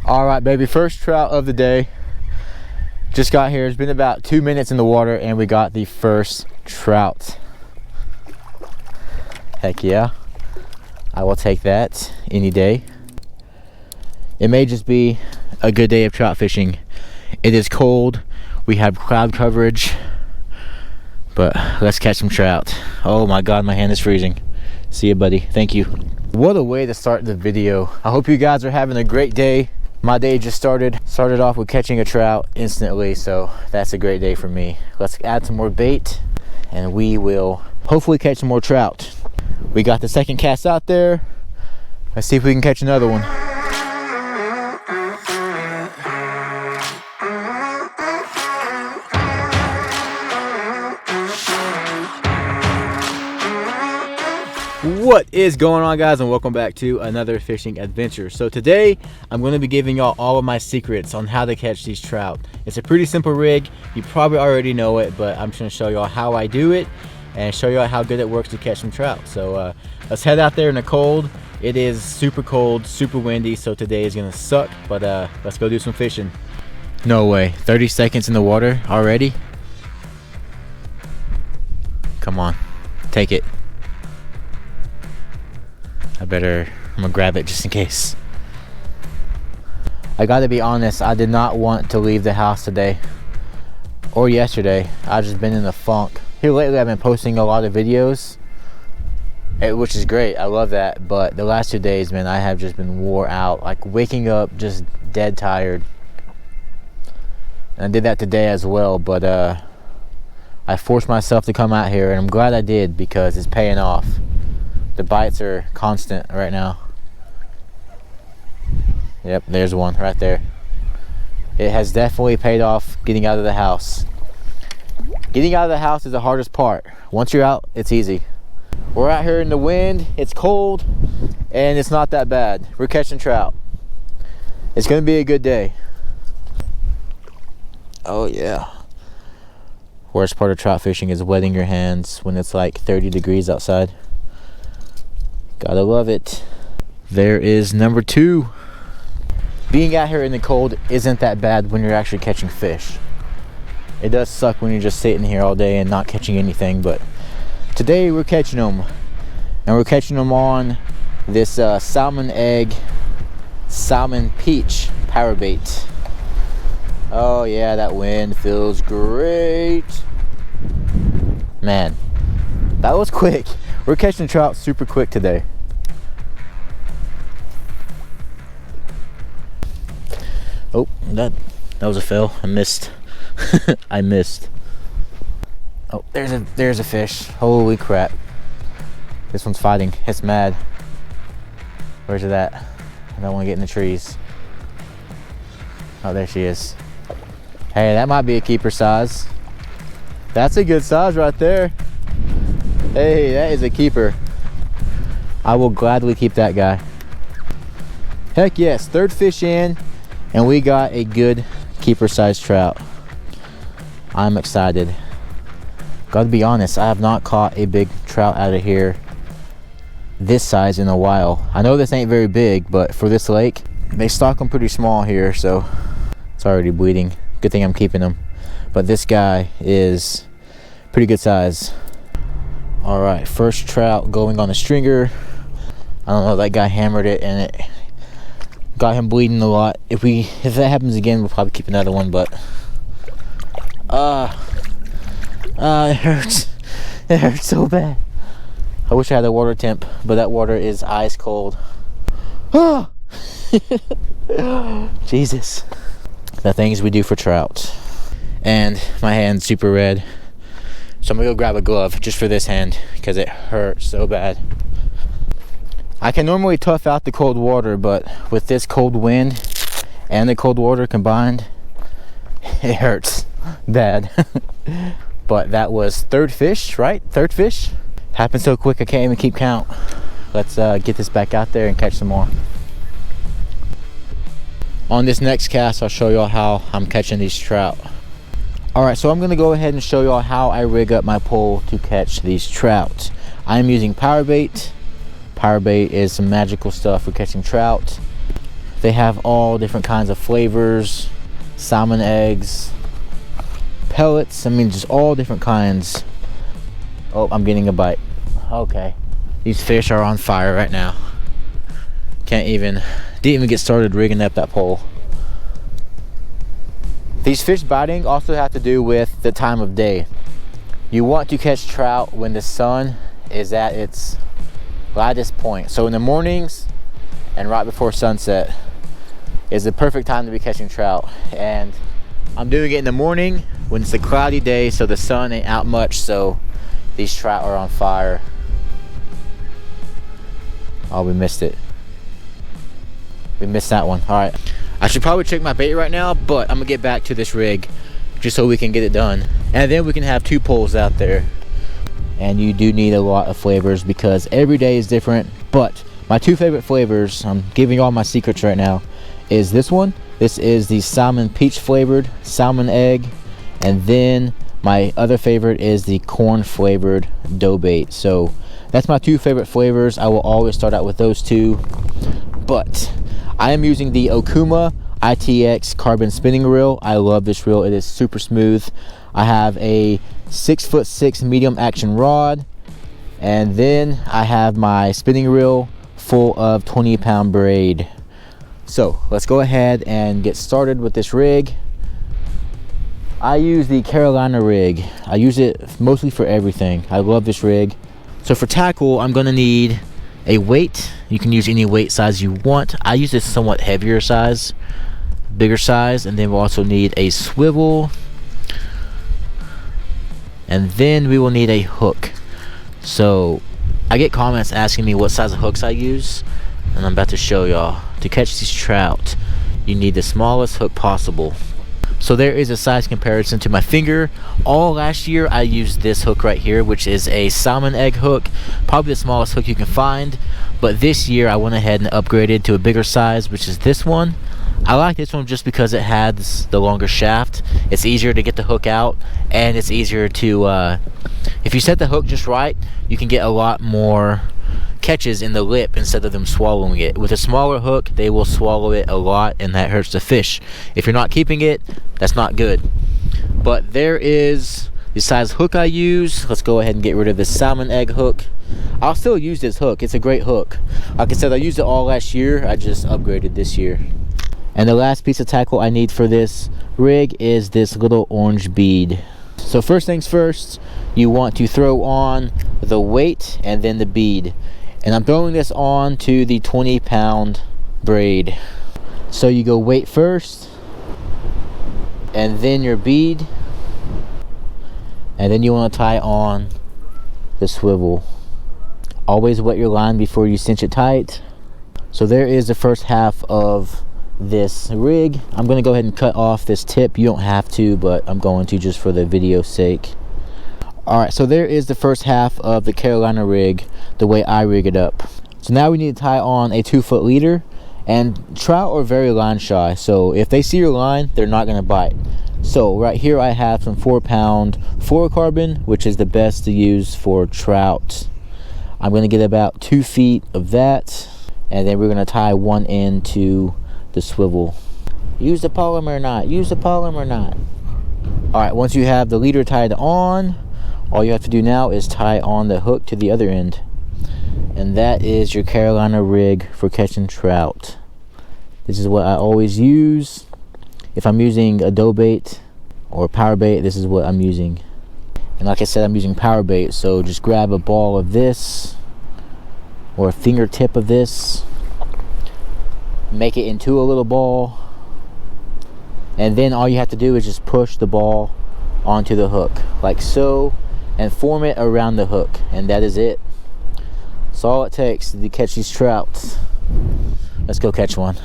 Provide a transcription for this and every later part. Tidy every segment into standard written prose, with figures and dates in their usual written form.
All right, baby, first trout of the day. Just got here. It's been about 2 minutes in the water and we got the first trout. Heck yeah, I will take that any day. It may just be a good day of trout fishing. It is cold, we have cloud coverage, but let's catch some trout. Oh my god, my hand is freezing. See you, buddy. Thank you. What a way to start the video. I hope you guys are having a great day. My day just started off with catching a trout instantly, so that's a great day for me. Let's add some more bait and we will hopefully catch some more trout. We got the second cast out there. Let's see if we can catch another one. What is going on, guys, and welcome back to another fishing adventure. So today I'm going to be giving y'all all of my secrets on how to catch these trout. It's a pretty simple rig. You probably already know it, but I'm just going to show y'all how I do it and show y'all how good it works to catch some trout. So let's head out there in the cold. It is super cold, super windy, so today is going to suck, but let's go do some fishing. No way, 30 seconds in the water already? Come on, take it. I'm gonna grab it just in case. I gotta be honest, I did not want to leave the house today or yesterday. I've just been in a funk. Here lately I've been posting a lot of videos, which is great, I love that, but the last 2 days, man, I have just been wore out, like waking up just dead tired. And I did that today as well, but I forced myself to come out here and I'm glad I did because it's paying off. The bites are constant right now. Yep, there's one right there. It has definitely paid off getting out of the house. Getting out of the house is the hardest part. Once you're out, it's easy. We're out here in the wind, it's cold, and it's not that bad. We're catching trout. It's gonna be a good day. Oh yeah. Worst part of trout fishing is wetting your hands when it's like 30 degrees outside. Gotta love it. There is number 2. Being out here in the cold isn't that bad when you're actually catching fish. It does suck when you're just sitting here all day and not catching anything, but today we're catching them. And we're catching them on this salmon egg, salmon peach power bait. Oh yeah, that wind feels great. Man, that was quick. We're catching trout super quick today. Oh, that was a fail. I missed. I missed. Oh, there's a fish. Holy crap. This one's fighting. It's mad. Where's it at? I don't want to get in the trees. Oh, there she is. Hey, that might be a keeper size. That's a good size right there. Hey, that is a keeper. I will gladly keep that guy. Heck yes, third fish in, and we got a good keeper size trout. I'm excited. Gotta be honest, I have not caught a big trout out of here this size in a while. I know this ain't very big, but for this lake, they stock them pretty small here, so it's already bleeding. Good thing I'm keeping them. But this guy is pretty good size. All right, first trout going on a stringer. I don't know, that guy hammered it and it got him bleeding a lot. If that happens again, we'll probably keep another one, but it hurts. It hurts so bad. I wish I had a water temp, but that water is ice cold. Ah! Jesus. The things we do for trout. And my hand's super red. So I'm gonna go grab a glove just for this hand because it hurts so bad. I can normally tough out the cold water, but with this cold wind and the cold water combined, it hurts bad. But that was third fish, right? Third fish? Happened so quick I can't even keep count. Let's get this back out there and catch some more. On this next cast, I'll show y'all how I'm catching these trout. Alright, so I'm going to go ahead and show y'all how I rig up my pole to catch these trout. I'm using power bait. Power bait is some magical stuff for catching trout. They have all different kinds of flavors, salmon eggs, pellets, I mean just all different kinds. Oh, I'm getting a bite. Okay, these fish are on fire right now. Didn't even get started rigging up that pole. These fish biting also have to do with the time of day. You want to catch trout when the sun is at its lightest point. So in the mornings and right before sunset is the perfect time to be catching trout. And I'm doing it in the morning when it's a cloudy day, so the sun ain't out much, so these trout are on fire. Oh, we missed it. We missed that one. All right, I should probably check my bait right now, but I'm gonna get back to this rig just so we can get it done, and then we can have 2 poles out there. And you do need a lot of flavors because every day is different. But my 2 favorite flavors, I'm giving you all my secrets right now, is this one. This is the salmon peach flavored salmon egg, and then my other favorite is the corn flavored dough bait. So that's my 2 favorite flavors. I will always start out with those 2, but I am using the Okuma ITX carbon spinning reel. I love this reel. It is super smooth. I have a 6'6" medium action rod, and then I have my spinning reel full of 20-pound braid. So let's go ahead and get started with this rig. I use the Carolina rig. I use it mostly for everything. I love this rig. So for tackle, I'm gonna need a weight. You can use any weight size you want. I use this somewhat heavier size, bigger size, and then we'll also need a swivel, and then we will need a hook. So I get comments asking me what size of hooks I use, and I'm about to show y'all. To catch these trout, you need the smallest hook possible. So there is a size comparison to my finger. All last year I used this hook right here, which is a salmon egg hook, probably the smallest hook you can find. But this year I went ahead and upgraded to a bigger size, which is this one. I like this one just because it has the longer shaft. It's easier to get the hook out, and it's easier to if you set the hook just right, you can get a lot more catches in the lip instead of them swallowing it. With a smaller hook, they will swallow it a lot, and that hurts the fish. If you're not keeping it, that's not good. But there is the size hook I use. Let's go ahead and get rid of this salmon egg hook. I'll still use this hook. It's a great hook. Like I said, I used it all last year. I just upgraded this year. And the last piece of tackle I need for this rig is this little orange bead. So first things first, you want to throw on the weight and then the bead. And I'm throwing this on to the 20-pound braid. So you go weight first, and then your bead, and then you want to tie on the swivel. Always wet your line before you cinch it tight. So there is the first half of this rig. I'm going to go ahead and cut off this tip. You don't have to, but I'm going to just for the video's sake. Alright, so there is the first half of the Carolina rig, the way I rig it up. So now we need to tie on a 2-foot leader, and trout are very line shy, so if they see your line, they're not going to bite. So right here I have some 4-pound fluorocarbon, which is the best to use for trout. I'm going to get about 2 feet of that, and then we're going to tie one end to the swivel. Use the polymer or not, use the polymer or not. Alright, once you have the leader tied on, all you have to do now is tie on the hook to the other end. And that is your Carolina rig for catching trout. This is what I always use. If I'm using a dough bait or power bait, this is what I'm using. And like I said, I'm using power bait, so just grab a ball of this or a fingertip of this, make it into a little ball, and then all you have to do is just push the ball onto the hook like so, and form it around the hook, and that is it. That's all it takes to catch these trout. Let's go catch one.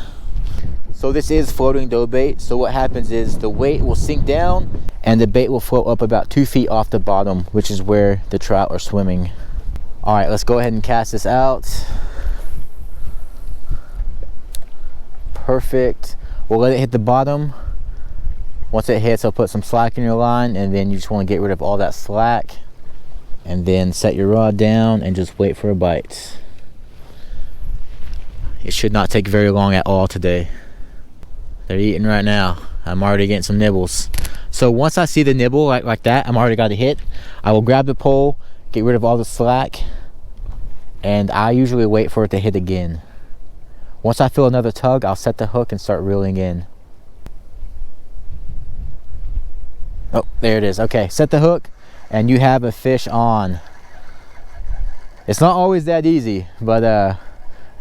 So this is floating dough bait. So what happens is the weight will sink down and the bait will float up about 2 feet off the bottom, which is where the trout are swimming. All right, let's go ahead and cast this out. Perfect. We'll let it hit the bottom. Once it hits, I'll put some slack in your line, and then you just want to get rid of all that slack, and then set your rod down and just wait for a bite. It should not take very long at all today. They're eating right now. I'm already getting some nibbles. So once I see the nibble like that, I'm already got a hit. I will grab the pole, get rid of all the slack, and I usually wait for it to hit again. Once I feel another tug, I'll set the hook and start reeling in. Oh, there it is. Okay, set the hook and you have a fish on. It's not always that easy, but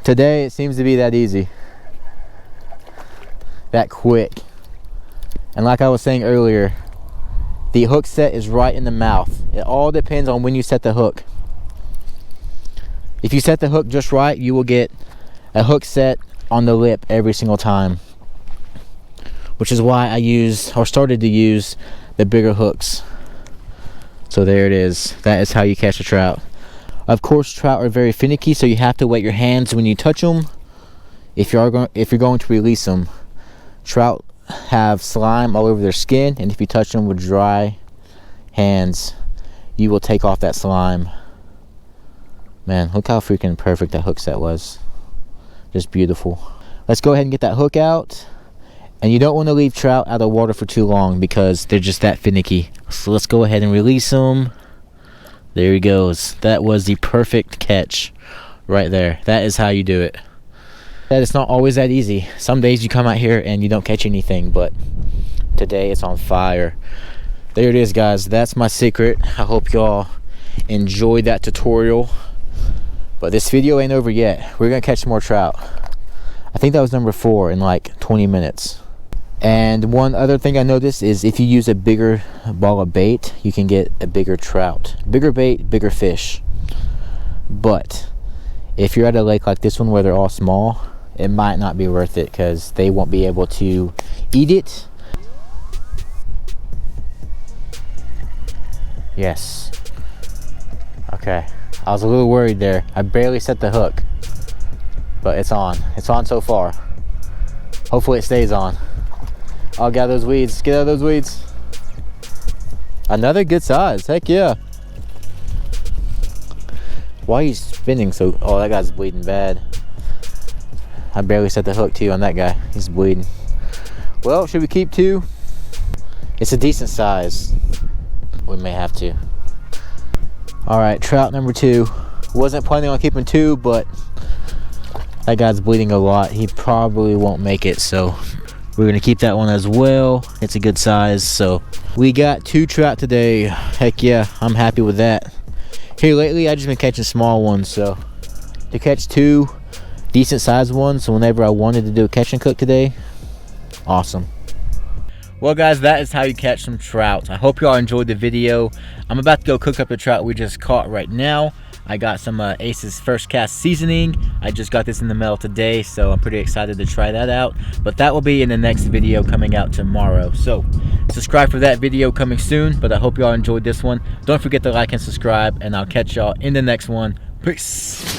today it seems to be that easy, that quick. And like I was saying earlier, the hook set is right in the mouth. It all depends on when you set the hook. If you set the hook just right, you will get a hook set on the lip every single time, which is why I use, or started to use, the bigger hooks. So there it is. That is how you catch a trout. Of course, trout are very finicky, so you have to wet your hands when you touch them if you're going to release them. Trout have slime all over their skin, and if you touch them with dry hands, you will take off that slime. Man, look how freaking perfect that hook set was. Just beautiful. Let's go ahead and get that hook out. And you don't want to leave trout out of water for too long because they're just that finicky. So let's go ahead and release them. There he goes. That was the perfect catch right there. That is how you do it. That it's not always that easy. Some days you come out here and you don't catch anything, but today it's on fire. There it is, guys. That's my secret. I hope y'all enjoyed that tutorial. But this video ain't over yet. We're gonna catch some more trout. I think that was number 4 in like 20 minutes. And one other thing I noticed is if you use a bigger ball of bait, you can get a bigger trout. Bigger bait, bigger fish. But if you're at a lake like this one where they're all small, it might not be worth it because they won't be able to eat it. Yes. Okay. I was a little worried there. I barely set the hook. But it's on. It's on so far. Hopefully it stays on. I'll get those weeds. Get out of those weeds. Another good size. Heck yeah. Why are you spinning so... Oh, that guy's bleeding bad. I barely set the hook too on that guy. He's bleeding. Well, should we keep 2? It's a decent size. We may have to. Alright, trout number 2. Wasn't planning on keeping 2, but that guy's bleeding a lot. He probably won't make it, so we're gonna keep that one as well. It's a good size. So we got 2 trout today. Heck yeah, I'm happy with that. Here lately I just been catching small ones, so to catch 2 decent sized ones, so whenever I wanted to do a catch and cook today, awesome. Well guys, that is how you catch some trout. I hope y'all enjoyed the video. I'm about to go cook up the trout we just caught right now. I got some Ace's First Cast seasoning. I just got this in the mail today, so I'm pretty excited to try that out. But that will be in the next video coming out tomorrow. So subscribe for that video coming soon. But I hope y'all enjoyed this one. Don't forget to like and subscribe, and I'll catch y'all in the next one. Peace.